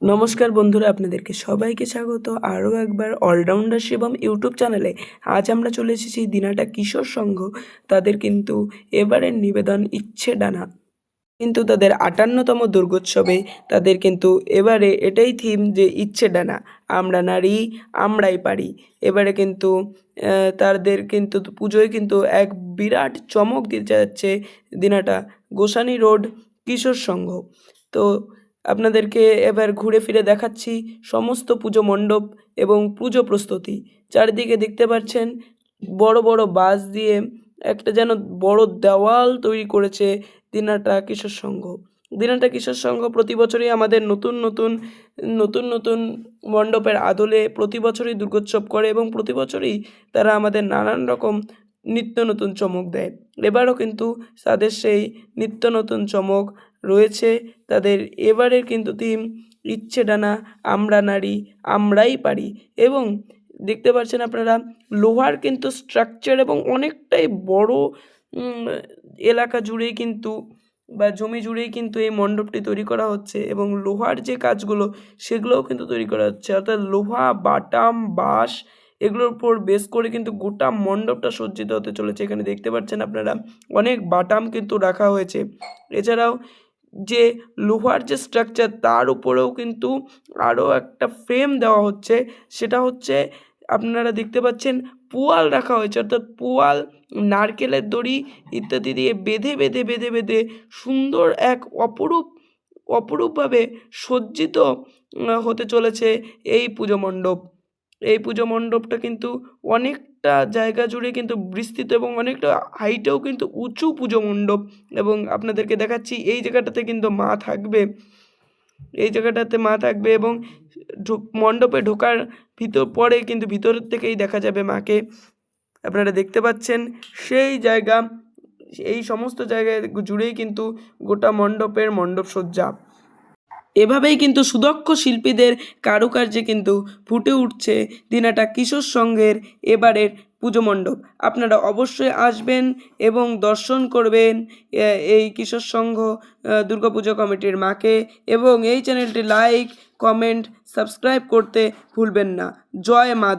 নমস্কার বন্ধুরা, আপনাদেরকে সবাইকে স্বাগত আরও একবার অলরাউন্ডার শিবম ইউটিউব চ্যানেলে। আজ আমরা চলে এসেছি দিনাটা কিশোর সংঘ। তাদের কিন্তু এবারের নিবেদন ইচ্ছে ডানা, কিন্তু তাদের ৫৮তম দুর্গোৎসবে তাদের কিন্তু এবারে এটাই থিম যে ইচ্ছে ডানা, আমরা নারী আমরাই পারি। এবারে কিন্তু তাদের কিন্তু পুজোয় কিন্তু এক বিরাট চমক দিতে যাচ্ছে দিনাটা গোসানি রোড কিশোর সংঘ। তো আপনাদেরকে এবার ঘুরে ফিরে দেখাচ্ছি সমস্ত পুজো মণ্ডপ এবং পুজো প্রস্তুতি। চারিদিকে দেখতে পাচ্ছেন বড় বড় বাঁশ দিয়ে একটা যেন বড় দেওয়াল তৈরি করেছে দিনাটা কিশোর সংঘ। দিনাটা কিশোর সংঘ প্রতি বছরই আমাদের নতুন মণ্ডপের আদলে প্রতি বছরই দুর্গোৎসব করে এবং প্রতি বছরই তারা আমাদের নানান রকম নিত্য নতুন চমক দেয়। এবারও কিন্তু তাদের সেই নিত্য নতুন চমক রয়েছে। তাদের এবারের কিন্তু থিম ইচ্ছে ডানা, আমরা নারী আমরাই পারি। এবং দেখতে পাচ্ছেন আপনারা লোহার কিন্তু স্ট্রাকচার এবং অনেকটাই বড় এলাকা জুড়েই কিন্তু বা জমি জুড়েই কিন্তু এই মণ্ডপটি তৈরি করা হচ্ছে এবং লোহার যে কাজগুলো সেগুলোও কিন্তু তৈরি করা হচ্ছে, অর্থাৎ লোহা, বাটাম, বাঁশ এগুলোর উপর বেস করে কিন্তু গোটা মণ্ডপটা সজ্জিত হতে চলেছে। এখানে দেখতে পাচ্ছেন আপনারা অনেক বাটাম কিন্তু রাখা হয়েছে। এছাড়াও যে লোহার যে স্ট্রাকচার তার উপরেও কিন্তু আরও একটা ফ্রেম দেওয়া হচ্ছে, সেটা হচ্ছে আপনারা দেখতে পাচ্ছেন পোয়াল রাখা হয়েছে, অর্থাৎ পোয়াল, নারকেলের দড়ি ইত্যাদি দিয়ে বেঁধে বেঁধে বেঁধে বেঁধে সুন্দর এক অপরূপভাবে সজ্জিত হতে চলেছে এই পুজো মণ্ডপ। এই পুজো মণ্ডপটা কিন্তু অনেকটা জায়গা জুড়ে কিন্তু বিস্তৃত এবং অনেকটা হাইটেও কিন্তু উঁচু পুজো মণ্ডপ। এবং আপনাদেরকে দেখাচ্ছি এই জায়গাটাতে কিন্তু মা থাকবে, এই জায়গাটাতে মা থাকবে এবং মণ্ডপে ঢোকার পরে কিন্তু ভিতরের থেকেই দেখা যাবে মাকে। আপনারা দেখতে পাচ্ছেন সেই জায়গা, এই সমস্ত জায়গায় জুড়েই কিন্তু গোটা মণ্ডপের মণ্ডপসজ্জা। এভাবেই কিন্তু সুদক্ষ শিল্পীদের কারুকার্যে কিন্তু ফুটে উঠছে দিনাটা কিশোর সংঘের এবারের পুজো মণ্ডপ। আপনারা অবশ্যই আসবেন এবং দর্শন করবেন এই কিশোর সংঘ দুর্গাপুজো কমিটির মাকে, এবং এই চ্যানেলটি লাইক, কমেন্ট, সাবস্ক্রাইব করতে ভুলবেন না। জয় মা।